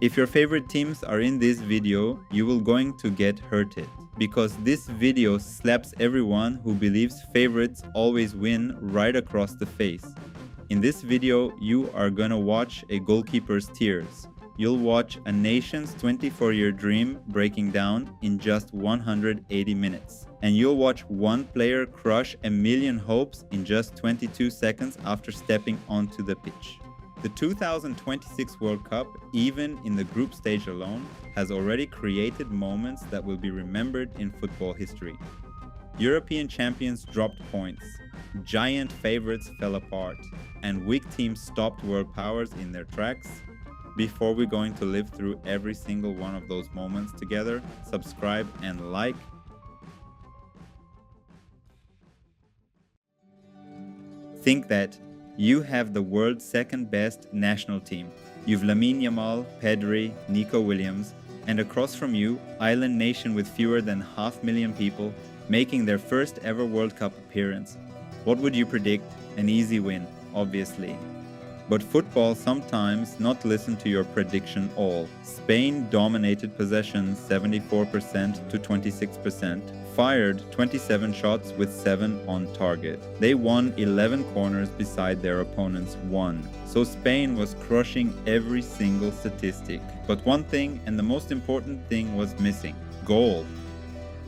If your favorite teams are in this video, you will going to get hurted. Because this video slaps everyone who believes favorites always win right across the face. In this video, you are gonna watch a goalkeeper's tears. You'll watch a nation's 24-year dream breaking down in just 180 minutes. And you'll watch one player crush a million hopes in just 22 seconds after stepping onto the pitch. The 2026 World Cup, even in the group stage alone, has already created moments that will be remembered in football history. European champions dropped points, giant favorites fell apart, and weak teams stopped world powers in their tracks. Before we're going to live through every single one of those moments together, subscribe and like. Think that you have the world's second best national team. You've Lamine Yamal, Pedri, Nico Williams, and across from you, island nation with fewer than 500,000 people making their first ever World Cup appearance. What would you predict? An easy win, obviously. But football sometimes not listen to your prediction all. Spain dominated possession 74% to 26%, fired 27 shots with 7 on target. They won 11 corners beside their opponents 1. So Spain was crushing every single statistic. But one thing, and the most important thing, was missing: goal.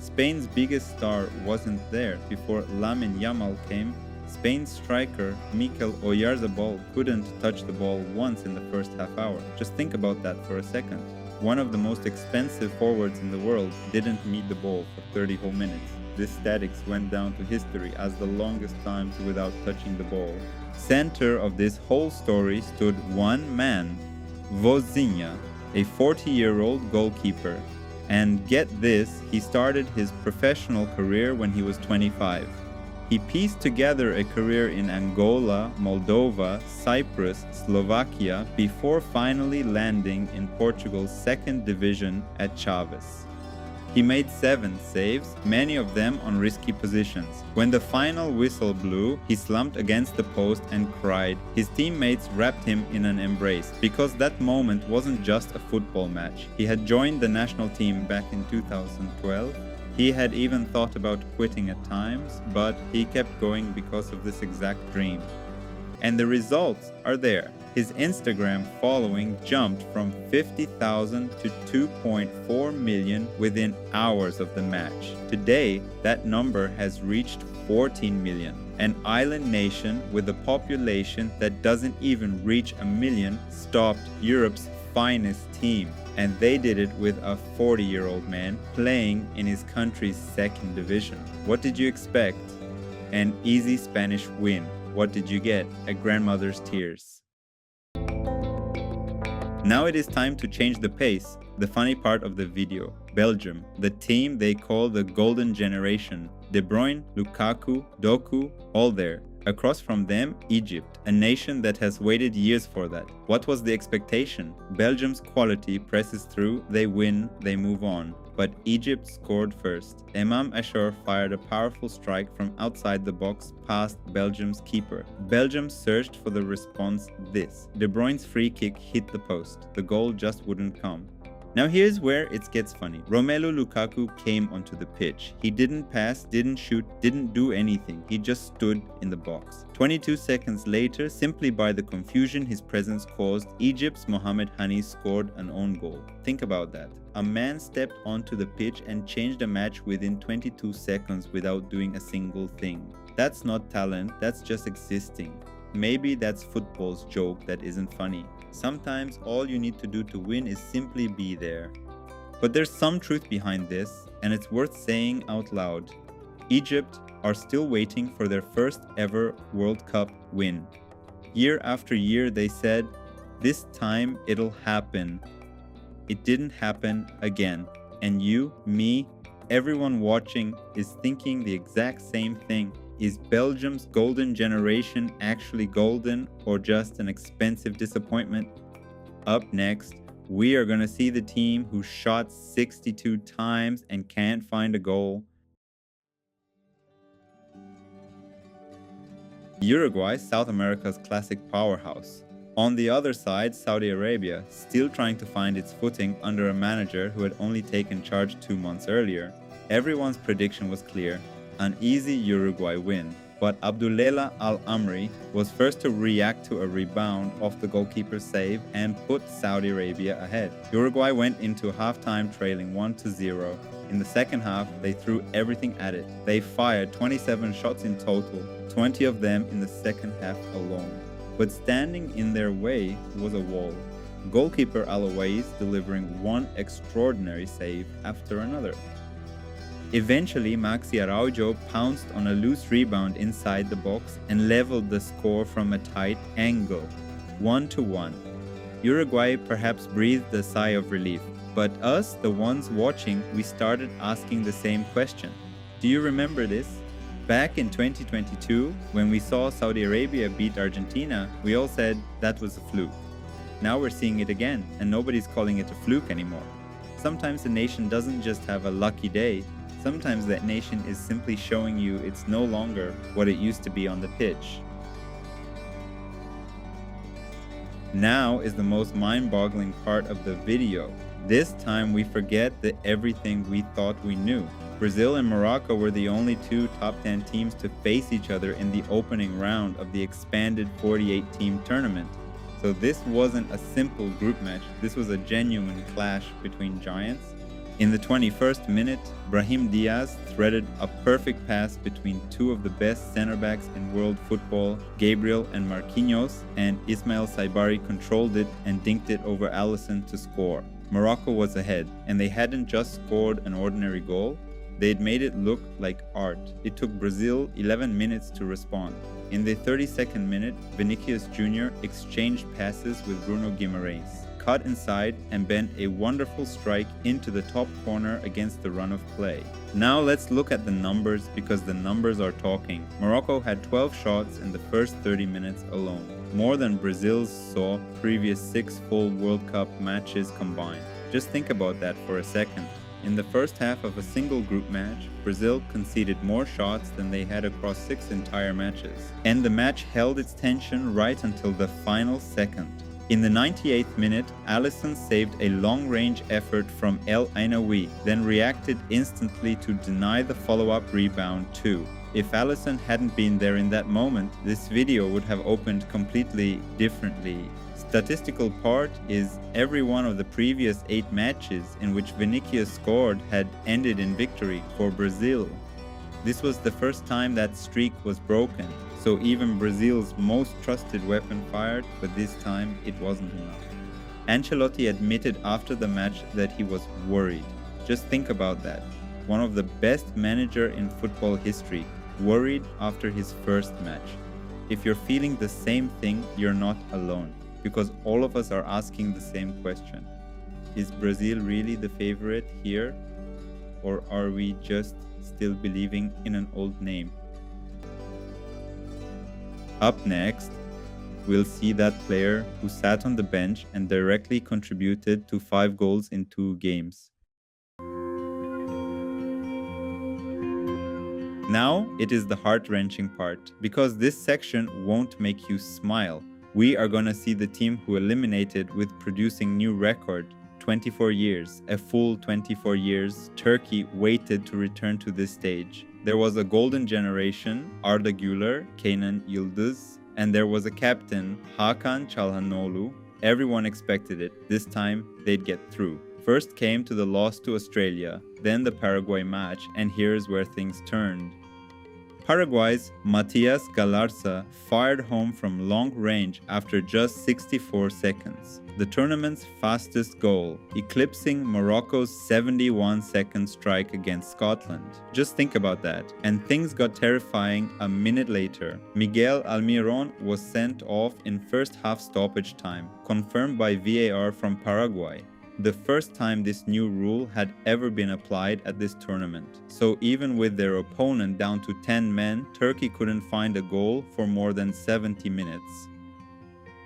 Spain's biggest star wasn't there before Lamine Yamal came. Spain's striker, Mikel Oyarzabal, couldn't touch the ball once in the first half hour. Just think about that for a second. One of the most expensive forwards in the world didn't meet the ball for 30 whole minutes. This statics went down to history as the longest times without touching the ball. Center of this whole story stood one man, Vozinha, a 40-year-old goalkeeper. And get this, he started his professional career when he was 25. He pieced together a career in Angola, Moldova, Cyprus, Slovakia before finally landing in Portugal's second division at Chaves. He made 7 saves, many of them on risky positions. When the final whistle blew, he slumped against the post and cried. His teammates wrapped him in an embrace, because that moment wasn't just a football match. He had joined the national team back in 2012. He had even thought about quitting at times, but he kept going because of this exact dream. And the results are there. His Instagram following jumped from 50,000 to 2.4 million within hours of the match. Today, that number has reached 14 million. An island nation with a population that doesn't even reach a million stopped Europe's finest team. And they did it with a 40-year-old man playing in his country's second division. What did you expect? An easy Spanish win. What did you get? A grandmother's tears. Now it is time to change the pace. The funny part of the video. Belgium, the team they call the Golden Generation. De Bruyne, Lukaku, Doku, all there. Across from them, Egypt, a nation that has waited years for that. What was the expectation? Belgium's quality presses through, they win, they move on. But Egypt scored first. Imam Ashur fired a powerful strike from outside the box past Belgium's keeper. Belgium searched for the response: this. De Bruyne's free kick hit the post. The goal just wouldn't come. Now here's where it gets funny. Romelu Lukaku came onto the pitch. He didn't pass, didn't shoot, didn't do anything. He just stood in the box. 22 seconds later, simply by the confusion his presence caused, Egypt's Mohamed Hani scored an own goal. Think about that. A man stepped onto the pitch and changed a match within 22 seconds without doing a single thing. That's not talent, that's just existing. Maybe that's football's joke that isn't funny. Sometimes all you need to do to win is simply be there. But there's some truth behind this, and it's worth saying out loud. Egypt are still waiting for their first ever World Cup win. Year after year they said, this time it'll happen. It didn't happen again. And you, me, everyone watching is thinking the exact same thing. Is Belgium's golden generation actually golden or just an expensive disappointment? Up next, we are going to see the team who shot 62 times and can't find a goal. Uruguay, South America's classic powerhouse. On the other side, Saudi Arabia, still trying to find its footing under a manager who had only taken charge 2 months earlier. Everyone's prediction was clear, an easy Uruguay win. But Abdulela Al-Amri was first to react to a rebound off the goalkeeper's save and put Saudi Arabia ahead. Uruguay went into halftime trailing 1-0. In the second half, they threw everything at it. They fired 27 shots in total, 20 of them in the second half alone. But standing in their way was a wall. Goalkeeper Al-Awais delivering one extraordinary save after another. Eventually, Maxi Araujo pounced on a loose rebound inside the box and leveled the score from a tight angle, 1-1. Uruguay perhaps breathed a sigh of relief, but us, the ones watching, we started asking the same question. Do you remember this? Back in 2022, when we saw Saudi Arabia beat Argentina, we all said that was a fluke. Now we're seeing it again, and nobody's calling it a fluke anymore. Sometimes a nation doesn't just have a lucky day. Sometimes that nation is simply showing you it's no longer what it used to be on the pitch. Now is the most mind-boggling part of the video. This time we forget the everything we thought we knew. Brazil and Morocco were the only two top 10 teams to face each other in the opening round of the expanded 48-team tournament. So this wasn't a simple group match, this was a genuine clash between giants. In the 21st minute, Brahim Diaz threaded a perfect pass between two of the best center-backs in world football, Gabriel and Marquinhos, and Ismail Saibari controlled it and dinked it over Alisson to score. Morocco was ahead, and they hadn't just scored an ordinary goal, they'd made it look like art. It took Brazil 11 minutes to respond. In the 32nd minute, Vinicius Jr. exchanged passes with Bruno Guimaraes, cut inside and bent a wonderful strike into the top corner against the run of play. Now let's look at the numbers because the numbers are talking. Morocco had 12 shots in the first 30 minutes alone, more than Brazil's saw previous 6 full World Cup matches combined. Just think about that for a second. In the first half of a single group match, Brazil conceded more shots than they had across 6 entire matches. And the match held its tension right until the final second. In the 98th minute, Alisson saved a long-range effort from El Ainaoui, then reacted instantly to deny the follow-up rebound too. If Alisson hadn't been there in that moment, this video would have opened completely differently. Statistical part is every one of the previous 8 matches in which Vinicius scored had ended in victory for Brazil. This was the first time that streak was broken, so even Brazil's most trusted weapon fired, but this time it wasn't enough. Ancelotti admitted after the match that he was worried. Just think about that. One of the best managers in football history, worried after his first match. If you're feeling the same thing, you're not alone, because all of us are asking the same question. Is Brazil really the favorite here? Or are we just still believing in an old name? Up next, we'll see that player who sat on the bench and directly contributed to 5 goals in 2 games. Now it is the heart-wrenching part, because this section won't make you smile. We are gonna see the team who eliminated with producing new record. 24 years, a full 24 years, Turkey waited to return to this stage. There was a golden generation, Arda Güler, Kenan Yıldız, and there was a captain, Hakan Çalhanoğlu. Everyone expected it. This time, they'd get through. First came to the loss to Australia, then the Paraguay match, and here's where things turned. Paraguay's Matias Galarza fired home from long range after just 64 seconds. The tournament's fastest goal, eclipsing Morocco's 71-second strike against Scotland. Just think about that. And things got terrifying a minute later. Miguel Almiron was sent off in first half stoppage time, confirmed by VAR from Paraguay. The first time this new rule had ever been applied at this tournament. So even with their opponent down to 10 men, Turkey couldn't find a goal for more than 70 minutes.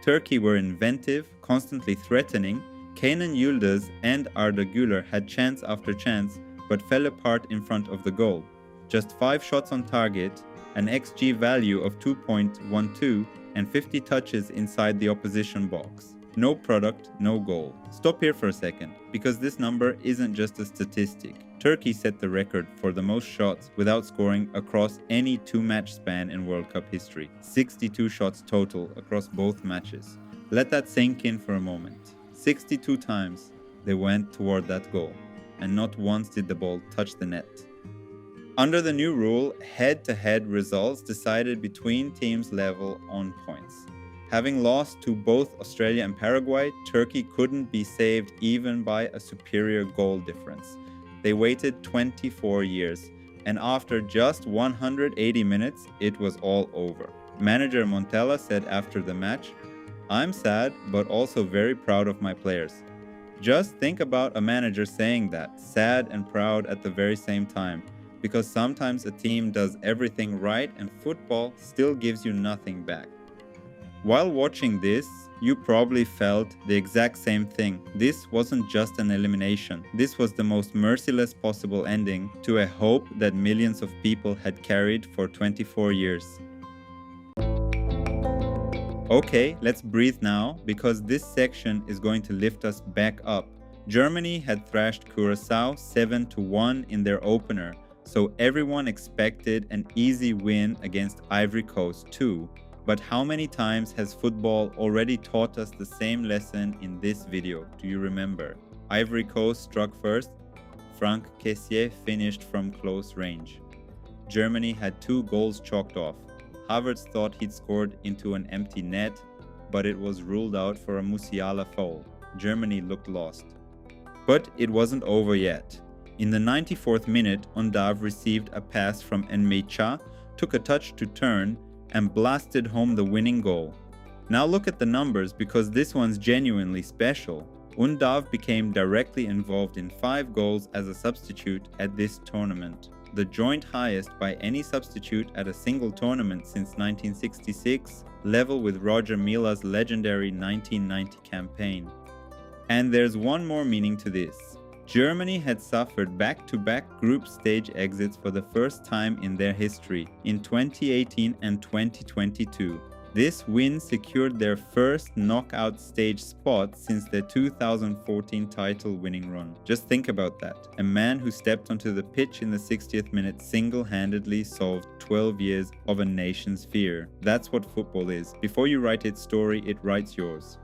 Turkey were inventive, constantly threatening. Kenan Yıldız and Arda Güler had chance after chance, but fell apart in front of the goal. Just 5 shots on target, an XG value of 2.12, and 50 touches inside the opposition box. No product, no goal. Stop here for a second, because this number isn't just a statistic. Turkey set the record for the most shots without scoring across any two-match span in World Cup history. 62 shots total across both matches. Let that sink in for a moment. 62 times they went toward that goal, and not once did the ball touch the net. Under the new rule, head-to-head results decided between teams level on points. Having lost to both Australia and Paraguay, Turkey couldn't be saved even by a superior goal difference. They waited 24 years, and after just 180 minutes, it was all over. Manager Montella said after the match, "I'm sad, but also very proud of my players." Just think about a manager saying that, sad and proud at the very same time, because sometimes a team does everything right and football still gives you nothing back. While watching this, you probably felt the exact same thing. This wasn't just an elimination. This was the most merciless possible ending to a hope that millions of people had carried for 24 years. Okay, let's breathe now, because this section is going to lift us back up. Germany had thrashed Curaçao 7-1 in their opener, so everyone expected an easy win against Ivory Coast too. But how many times has football already taught us the same lesson in this video? Do you remember? Ivory Coast struck first, Franck Kessié finished from close range. Germany had 2 goals chalked off. Havertz thought he'd scored into an empty net, but it was ruled out for a Musiala foul. Germany looked lost. But it wasn't over yet. In the 94th minute, Undav received a pass from Nmecha, took a touch to turn, and blasted home the winning goal. Now look at the numbers, because this one's genuinely special. Undav became directly involved in 5 goals as a substitute at this tournament, the joint highest by any substitute at a single tournament since 1966, level with Roger Mila's legendary 1990 campaign. And there's one more meaning to this. Germany had suffered back-to-back group stage exits for the first time in their history, in 2018 and 2022. This win secured their first knockout stage spot since their 2014 title-winning run. Just think about that. A man who stepped onto the pitch in the 60th minute single-handedly solved 12 years of a nation's fear. That's what football is. Before you write its story, it writes yours.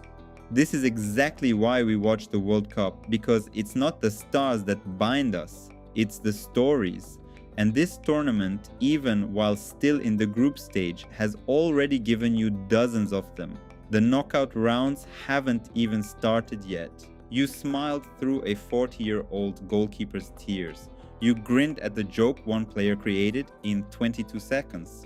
This is exactly why we watch the World Cup, because it's not the stars that bind us, it's the stories. And this tournament, even while still in the group stage, has already given you dozens of them. The knockout rounds haven't even started yet. You smiled through a 40-year-old goalkeeper's tears. You grinned at the joke one player created in 22 seconds.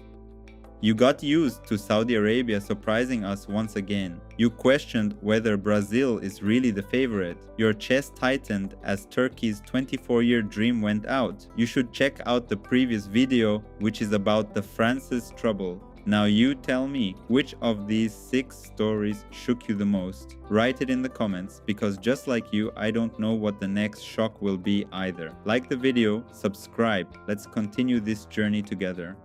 You got used to Saudi Arabia surprising us once again. You questioned whether Brazil is really the favorite. Your chest tightened as Turkey's 24-year dream went out. You should check out the previous video, which is about the France's trouble. Now you tell me, which of these 6 stories shook you the most? Write it in the comments, because just like you, I don't know what the next shock will be either. Like the video, subscribe. Let's continue this journey together.